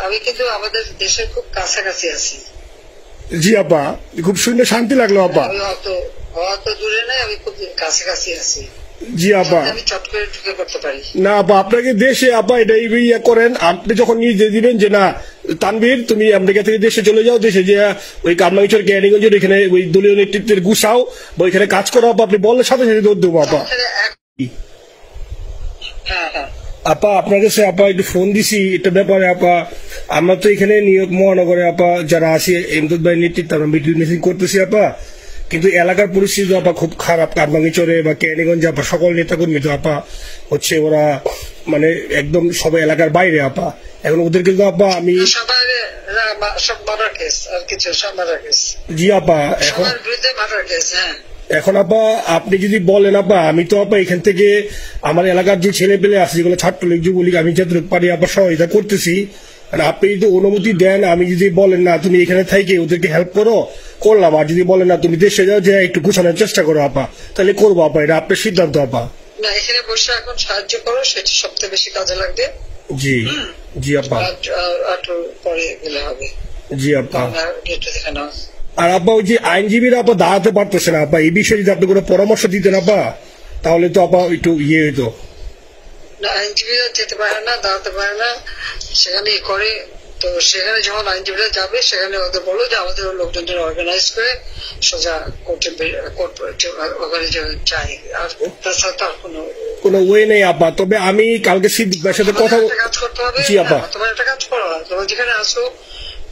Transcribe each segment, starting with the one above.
আমি কিন্তু আমাদের দেশের খুব কাছাকাছি আছি। জি আপা, খুব শুনে শান্তি লাগলো আপা। আমি অত দূরে নাই, আমি খুব কাছাকাছি আছি। জি আপা, আমি চট করে ঢুকে পড়তে পারি না আপা, আপনাকে দেশে আপা এটা ইয়ে করেন, আপনি যখন নিয়ে দিবেন যে না তানভীর তুমি আমেরিকা থেকে দেশে চলে যাও, দেশে যে ওই কামরাঙ্গীরচর কেরানীগঞ্জের এখানে ওই দলীয় নেতৃত্বের গুছাও বা ওইখানে কাজ করো আপা, আপনি বললে সাথে সাথে দৌড় দেবো আপা। হ্যাঁ হ্যাঁ আপা আপনার কাছে আপা একটু ফোন দিছি এটা ব্যাপারে আপা। আমরা তো এখানে নিউ ইয়র্ক মহানগরে আপা যারা আছি এমদাদ ভাই নেতৃত্বে আমরা মিটিং করতেছি আপা, কিন্তু এলাকার পরিস্থিতি আপা খুব খারাপ। কামরাঙ্গীরচরে বা কেরানীগঞ্জে আপা সকল নেতাকর্মী তো আপা হচ্ছে ওরা মানে একদম সবাই এলাকার বাইরে আপা। এখন ওদেরকে তো আপা আমি সব মার্ডার কেস আর কিছু সব মার্ডার কেস। জি আপা, এখন সবার বিরুদ্ধে মার্ডার কেস। হ্যাঁ এখন আপা আপনি যদি বলেন আপা, আমি তো আপা এখান থেকে আমার এলাকার যে ছেলে পেলে আছে যেগুলো ছাত্রলীগ যুবলীগ আমি যতটুকু পারি আপা সহায়তা করতেছি। আর আপনি যদি অনুমতি দেন, আমি যদি বলেন না তুমি এখানে থেকে ওদেরকে হেল্প করো করলাম, আর যদি বলেন না তুমি দেশে যাও যে একটু গুছানোর চেষ্টা করো আপা, তাহলে করবো আপা, এটা আপনার সিদ্ধান্ত আপা। না এখানে বসে এখন সাহায্য করো, সেটা সবচেয়ে বেশি কাজে লাগবে। জি জি আপা, পরে গেলে হবে। জি আপা। দেখানো আর আপা ওই যে আইনজীবীরা আপা দাঁড়াতে পারতেছে না আপা, এই বিষয়ে যদি আপনি কোনো পরামর্শ দিতেন আপা তাহলে তো আপা একটু ইয়ে হইতো। না আইনজীবীরা যেতে পারে না, দাঁড়াতে পারে না, সেখানে করে। তো সেখানে যখন আইনজীবীরা যাবে সেখানে ওদের বলো যে আমাদের লোকজনদের অর্গানাইজ করে সোজা কোর্টে ওখানে চাই। আর তাছাড়া তার কোনো ওয়ে নেই আপা। তবে আমি কালকে সিদ্দিক ভাইয়ের সাথে কথা কাজ করতে হবে। জি আপা, তোমার একটা কাজ করো, তোমার যেখানে আসো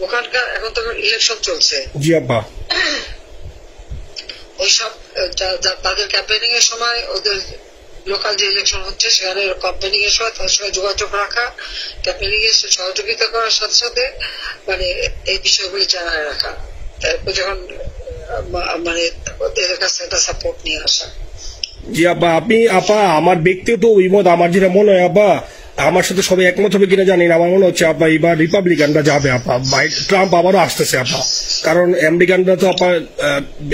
ওখানকার এখন তো ইলেকশন চলছে। জি আপা, ওইসব তাদের ক্যাম্পেনিং এর সময় ওদের লোকাল যে ইলেকশন হচ্ছে সেখানে ক্যাম্পেনিং এর সময় তাদের সঙ্গে যোগাযোগ রাখা, ক্যাম্পেনিং এর সহযোগিতা করার সাথে সাথে মানে এই বিষয়গুলি জানায় রাখা, তারপর যখন মানে ওদের কাছে একটা সাপোর্ট নিয়ে আসা। জি আপা, আপনি আপা আমার ব্যক্তিগত অভিমত আমার যেটা মনে হয় আপা, আমার সাথে সবাই একমত হবে কিনা জানি না, আমার মনে হচ্ছে আপা এবার রিপাবলিকানরা যাবে আপা, ট্রাম্প আবারও আসতেছে আপা। কারণ আমেরিকানরা তো আপা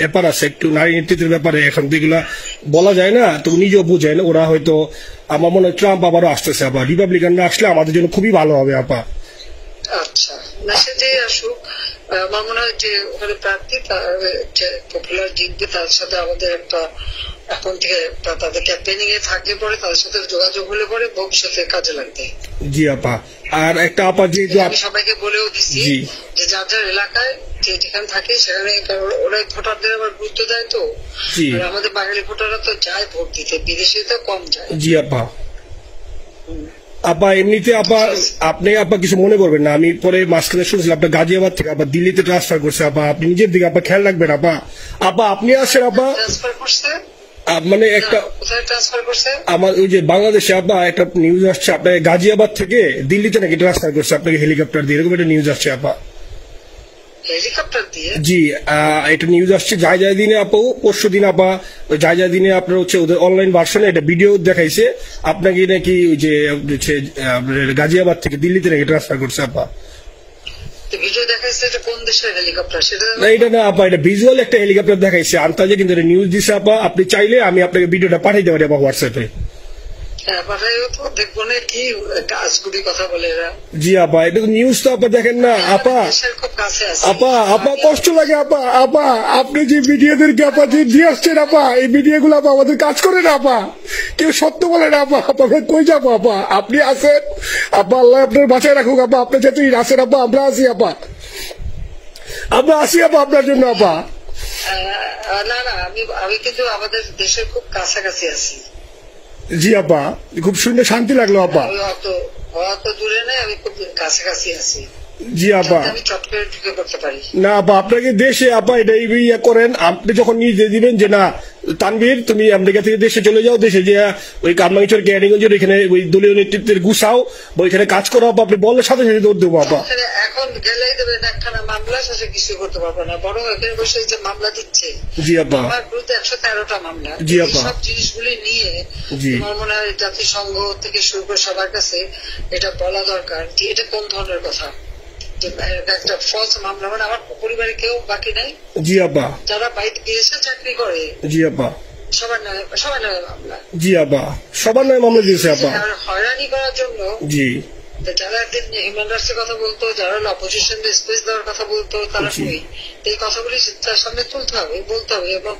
ব্যাপার আছে একটু নারী নেতৃত্বের ব্যাপারে, এখন তো এগুলা বলা যায় না, তো নিজেও বুঝেন ওরা হয়তো, আমার মনে হয় ট্রাম্প আবারও আসতেছে আপা। রিপাবলিকানরা আসলে আমাদের জন্য খুবই ভালো হবে আপা। আচ্ছা না সে যে আসুক, আমার মনে হয় যে ওখানে প্রার্থী যে পপুলার জিতবে তার সাথে আমাদের একটা এখন থেকে তাদের ক্যাম্পেনিং এ থাকলে পরে তাদের সাথে যোগাযোগ হলে পরে ভবিষ্যতে কাজে লাগবে। জি আপা, আর একটা আপা যে আমি সবাইকে বলেও দিচ্ছি যে যার যার এলাকায় যে যেখানে থাকে সেখানে, ওরা ভোটারদের আবার গুরুত্ব দেয় তো। আমাদের বাঙালি ভোটাররা তো যায় ভোট দিতে, বিদেশে তো কম যায়। জি আপা। আপা এমনিতে আপা আপনি আপা কিছু মনে করবেন না, আমি পরে মাঝখানে শুনছিলাম আপনার গাজিয়াবাদ থেকে আপা দিল্লিতে ট্রান্সফার করছে আপা, আপনি নিজের দিকে আপা খেয়াল রাখবেন আপা। আপা আপনি আসেন আপা, ট্রান্সফার করছে মানে একটা কোথায় ট্রান্সফার করছে আমার ওই যে বাংলাদেশে আপা একটা নিউজ আসছে আপনাকে গাজিয়াবাদ থেকে দিল্লিতে নাকি ট্রান্সফার করছে আপনাকে হেলিকপ্টার দিয়ে, এরকম একটা নিউজ আসছে আপা। হেলিকপ্টার দিয়ে? জি এটা নিউজ আসছে যায় দিনে আপু, পরশু দিন আপা যায় দিনে আপনার হচ্ছে ওদের অনলাইন ভার্সনে এটা ভিডিও দেখাইছে আপনাকে নাকি ওই যে গাজিয়াবাদ থেকে দিল্লিতে নাকি ট্রান্সফার করছে আপা। ভিডিও দেখাইছে, এটা কোন দেশের হেলিকপ্টার সেটা না এটা না আপা, এটা ভিজুয়াল একটা হেলিকপ্টার দেখাইছে আন্তাজে, কিন্তু এটা নিউজ দিছে আপা। আপনি চাইলে আমি আপনাকে ভিডিওটা পাঠাইতে পারি আপা হোয়াটসঅ্যাপে। হ্যাঁ পাঠাইও তো, দেখবো না কি কাজগুলি কথা বলে এরা। জি আপা, এটা তো নিউজ তো আপা দেখেন না আপা। খুব কাছে আছে আপা, আপা কষ্ট লাগে আপা। আপা আপনি যে ভিডিওদেরকে আপা যে দিয়ে আসছেন আপা, এই ভিডিও গুলো আপা আমাদের কাজ করে না আপা, কেউ সত্য বলে না আপা। আপনাকে কই যাবো আপা, আপনি আছেন আপা, আল্লাহ আপনার বাঁচায় রাখুক আপা, আপনি যেহেতু আছেন আপা, আমরা আছি আপা, আমরা আসি আপা আপনার জন্য আপা। না না আমি কিন্তু আমাদের দেশের খুব কাছাকাছি আছি। জি আপা, খুব শুনে শান্তি লাগলো আপা। অত দূরে নেই, আমি খুব কাছাকাছি আছি। জি আপা, আমি চট করে ঢুকে পড়তে পারি না আপা, আপনাকে দেশে আপা এটা ইয়ে করেন, আপনি যখন নিয়ে দিবেন যে না তানভীর তুমি আমেরিকা থেকে দেশে চলে যাও, দেশে যে ওই কামরাঙ্গীরচর কেরানীগঞ্জের এখানে ওই দলীয় নেতৃত্বের গুছাও বা ওইখানে কাজ করো আপা, আপনি বললে সাথে সাথে দৌড় দেবো আপা। এখন গেলেই দেবেন একখানা মামলা, শেষে কিছু করতে পারবো না, বরং এখানে বসে যে মামলা দিচ্ছে। জি আপা, আমার বিরুদ্ধে 113টা মামলা। জি আপা, সব জিনিসগুলি নিয়ে আমার মনে হয় জাতিসংঘ থেকে শুরু করে সবার কাছে এটা বলা দরকার যে এটা কোন ধরনের কথা, একটা ফলস মামলা। মানে আমার পরিবারে কেউ বাকি নাই। জি আপা, যারা বাইরে বিদেশে চাকরি করে জি আপা, সবার নামে মামলা। জি আপা, সবার নামে মামলা দিয়েছে আপা। হয়রানি করার জন্য জি যারা একদিন হিউম্যান রাইটস এর কথা বলতো, যারা অপোজিশন স্পেস দেওয়ার কথা বলতো, তারা কই? এই কথাগুলি তার সামনে তুলতে হবে, বলতে হবে, এবং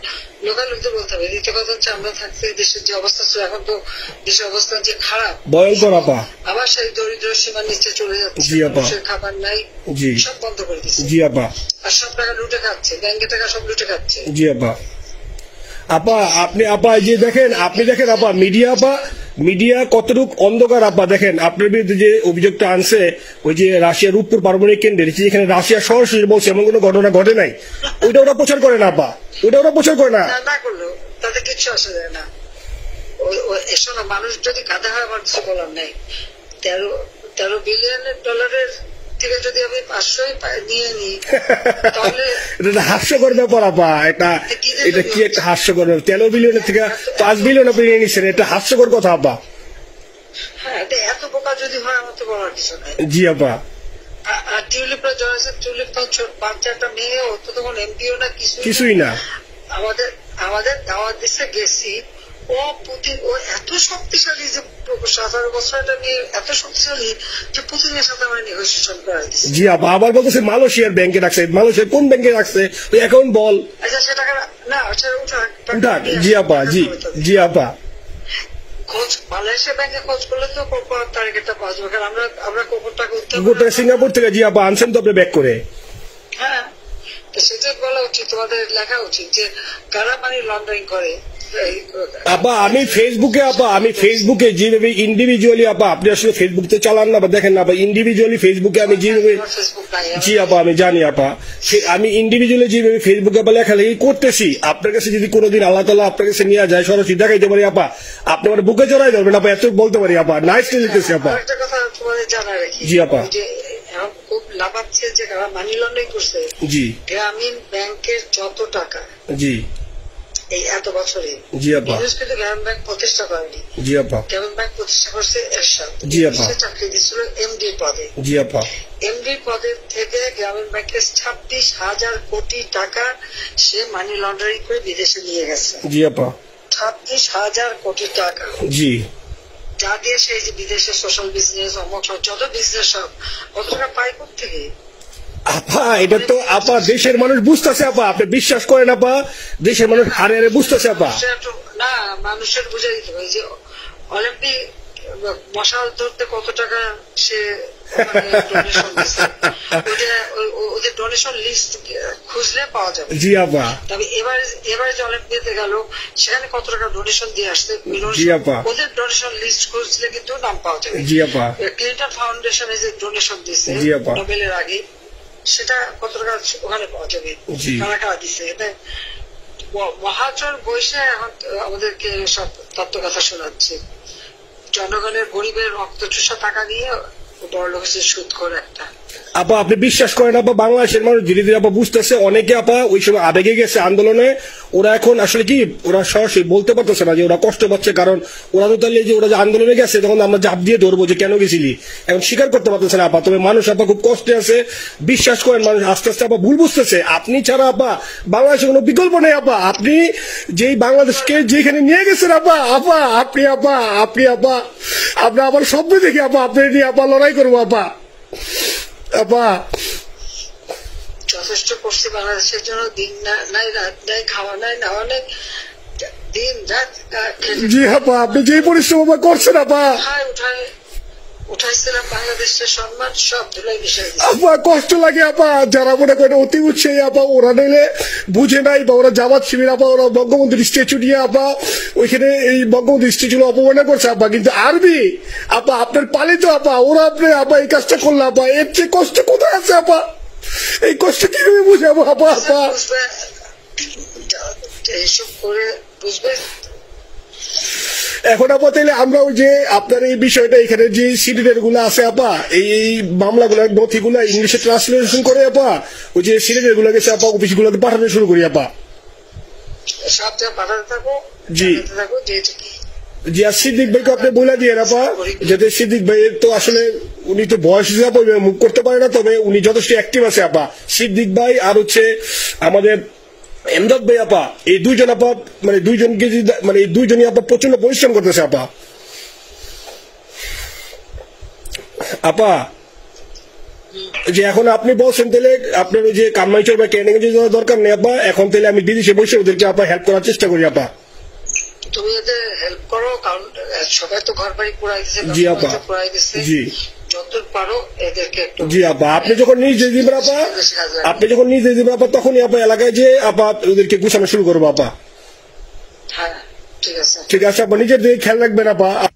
লোকাল লোকদের বলতে হবে। দ্বিতীয় কথা হচ্ছে, আমরা থাকতে দেশের যে অবস্থা ছিল, এখন তো দেশের অবস্থা যে খারাপ, ভয়ঙ্কর আপা। আবার সেই দরিদ্র সীমার নিচে চলে যাচ্ছে, মানুষের খাবার নাই, সব বন্ধ করে দিচ্ছে। জি আপা। আর সব টাকা লুটে খাচ্ছে, ব্যাংকের টাকা সব লুটে খাচ্ছে। জি আপা। আপা আপনি আপা যে দেখেন, আপনি দেখেন আপা, মিডিয়া আপা, মিডিয়া কতটুকু অন্ধকার আপা। দেখেন আপনার বিরুদ্ধে যে অভিযোগটা আনছে, ওই যে রাশিয়ার রূপপুর পারমাণবিক কেন্দ্রে, যেখানে রাশিয়া সরাসরি বলছে এমন কোনো ঘটনা ঘটে নাই, ওইটা ওরা প্রচার করে না আপা, ওইটা ওরা প্রচার করে না। না করলেও তাদের কিচ্ছু আসা যায় না। শোনো, মানুষ যদি গাধা হয় আমার কিছু বলার নেই। 13 বিলিয়ন ডলারের থেকে যদি আমি 500 নিয়ে নিই, তাহলে এটা হাস্যকর ব্যাপার আপা। এটা কি একটা হাস্যকর? 13 বিলিয়নের থেকে 5 বিলিয়ন আপনি নিয়ে নিচ্ছেন, এটা হাস্যকর কথা আপা। হ্যাঁ, এত বোকা যদি হয় আমার তো বলার কিছু নাই। জি আপা। আর টিউলিপরা জয়েছে, টিউলিপ তো বাচ্চা একটা মেয়ে, ও তো তখন এমপিও না, কিছুই না। আমাদের দাওয়াত দিচ্ছে, গেছি, ও এত শক্তিশালী যে 17 বছর একটা মেয়ে এত শক্তিশালী যে পুতিনের সাথে আমার নেগোসিয়েশন করা দিচ্ছে। জি আপা। আবার বলতেছে মালয়েশিয়ার ব্যাংকে রাখছে। মালয়েশিয়ার কোন ব্যাংকে রাখছে ওই অ্যাকাউন্ট বল? আচ্ছা, সে টাকা না, উঠাক। জি আপা। জি আপা। খোঁজ মালয়েশিয়া ব্যাংকে খোঁজ করলে তো তারিখটা পাওয়া যাবে, কারণ আমরা কোপরটাকে সিঙ্গাপুর থেকে। জি আপা, আনছেন তো আপনি ব্যাক করে। হ্যাঁ, তো সেটা বলা উচিত, তোমাদের লেখা উচিত যে কারা মানি লন্ডারিং করে। আপা আমি ফেসবুকে যেভাবে ইন্ডিভিজুয়ালি আপা, আপনি আসলে ফেসবুক তো চালান না বা দেখেন না, ইন্ডিভিজুয়ালি ফেসবুকে আমি যেভাবে, জি আপা আমি জানি আপা, আমি ইন্ডিভিজুয়ালি যেভাবে ফেসবুকে আপা লেখালেখি করতেছি, আপনার কাছে যদি কোনোদিন আল্লাহ তাআলা আপনার কাছে নিয়ে যায়, সরাসরি দেখাইতে পারি আপা, আপনি আমার বুকে জড়াই ধরবেন আপা, এত বলতে পারি আপা। নাইসলি লিখতেছি আপা। একটা কথা তোমাদের জানা রাখি, জি আপা, খুব লাভাচ্ছে যে যারা মানি লন্ডারিং করছে, জি গ্রামীণ ব্যাংকের যত টাকা, জি এই এত বছরে, জি আপা, কিন্তু গ্রামীণ ব্যাংক প্রতিষ্ঠা করেনি। জি আপা, গ্রামীণ ব্যাংক প্রতিষ্ঠা করছে এরশাদ। জি আপা, চাকরি দিচ্ছিল এমডি পদে। জি আপা। এমডি পদের থেকে গ্রামীণ ব্যাংকের 26,000 কোটি টাকা সে মানি লন্ডারিং করে বিদেশে নিয়ে গেছে। জি আপা। 26,000 কোটি টাকা। জি। যা দিয়ে সেই যে বিদেশে সোশ্যাল বিজনেস, অমক যত বিজনেস সব, কত টাকা পাই থেকে। আপা এটা তো আপা দেশের মানুষ বুঝতেছে আপা, আপনি বিশ্বাস করেন আপা, দেশের মানুষ হারে হারে বুঝতেছে আপা। না, মানুষের বুঝে দিতে হবে যে অলিম্পিক মশাল ধরতে কত টাকা সে ডোনেশন দিচ্ছে, ওদের ডোনেশন লিস্ট খুঁজলে পাওয়া যাবে। জি আপা। তবে এবারে যে অলিম্পিয়াতে গেল, সেখানে কত টাকা ডোনেশন দিয়ে আসছে, ওদের ডোনেশন লিস্ট খুঁজলে কিন্তু নাম পাওয়া যাবে। জি আপা। ক্লিন্টন ফাউন্ডেশনে যে ডোনেশন দিচ্ছে নোবেলের আগে, সেটা কত টাকা ওখানে পাওয়া যাবে, কারা কারা দিচ্ছে। এটা মহাজন বসে এখন আমাদেরকে সব তত্ত্ব কথা শোনাচ্ছে, জনগণের গরিবের রক্ত চুষা টাকা নিয়ে বড় লোক সুদ করে একটা। আপা আপনি বিশ্বাস করেন আপা, বাংলাদেশের মানুষ ধীরে ধীরে আপা বুঝতেছে, অনেকে আপা ওই সময় আবেগে গেছে আন্দোলনে, ওরা এখন আসলে কি ওরা সরাসরি বলতে পারতেছে না যে ওরা কষ্ট পাচ্ছে, কারণ ওরা তো তাহলে যে ওরা যে আন্দোলনে গেছে তখন আমরা জাপ দিয়ে ধরবো যে কেন গেছিলি, এখন স্বীকার করতে পারতেছে না আপা। তবে মানুষ আপা খুব কষ্টে আছে, বিশ্বাস করেন মানুষ আস্তে আস্তে আপা ভুল বুঝতেছে। আপনি ছাড়া আপা বাংলাদেশের কোনো বিকল্প নেই আপা, আপনি যেই বাংলাদেশকে যেখানে নিয়ে গেছেন আপা, আপনি আমার স্বপ্ন দেখি আপা, আপনি নিয়ে আপা লড়াই করবো আপা। আপা যথেষ্ট করছে বাংলাদেশের জন্য, দিন নাই রাত নাই, খাওয়া নাই নাওয়া নাই, দিন রাত। জি আপা, আপনি যে পরিশ্রম করছেন আপা, উঠাইছিলাম বাংলাদেশের সম্মান সব ধুলাই মিশাই দিচ্ছে আপা। কষ্ট লাগে আপা, যারা মনে করেন অতি উৎসাহী আপা, ওরা নিলে বুঝে নাই বা ওরা জামাত শিবির আপা, ওরা বঙ্গবন্ধুর স্ট্যাচু নিয়ে আপা ওইখানে এই বঙ্গবন্ধুর স্ট্যাচু অপমানা করছে আপা, কিন্তু আরবি আপা আপনার পালিত আপা, ওরা আপনি আপা এই কাজটা করলো আপা, এর চেয়ে কষ্ট কোথায় আছে আপা? এই কষ্ট কিভাবে বুঝাবো আপা? এইসব করে বুঝবে। এখন আপা তাইলে আমরা ওই যে আপনার এই বিষয়টা এখানে যে সিডিডের গুলো আছে আপা, এই মামলাগুলো নথিগুলো ইংলিশে ট্রান্সলেশন করে আপা, ওই যে সিডিডের গুলো গেছে আপা অফিস গুলোতে পাঠানো শুরু করি আপা। সব পাঠাতে থাকো। জি জি। আর সিদ্দিক ভাইকে আপনি বলে দিয়ে আপা, যাতে সিদ্দিক ভাই তো আসলে উনি তো বয়স হিসাবে মুভ করতে পারে না, তবে উনি যথেষ্ট অ্যাক্টিভ আছে আপা। সিদ্দিক ভাই আর হচ্ছে আমাদের এমদাদ ভাই আপা, এই দুইজন আপা মানে দুইজনকে মানে এই দুইজনই আপা প্রচন্ড পরিশ্রম করতেছে আপা। আপা যে এখন আপনি বলছেন তাহলে আপনার ওই যে কামাইচর বা ক্যানিং এর যাওয়ার দরকার নেই আপা, এখন তাহলে আমি বিদেশে বসে ওদেরকে আপা হেল্প করার চেষ্টা করি আপা। তুমি এদের হেল্প করো, কারণ সবাই তো ঘর বাড়ি পুরাই দিছে, জি আপা, পুরাই দিছে, জি যত পারো এদেরকে একটু। জি আপা, আপনি যখন নিজে দিবেন আপা, আপনি যখন নিজে দিবেন আপা, তখনই আপা এলাকায় যে আপা ওদেরকে গুছানো শুরু করবো আপা। হ্যাঁ ঠিক আছে। ঠিক আছে আপা, নিজের দিকে খেয়াল রাখবেন আপা।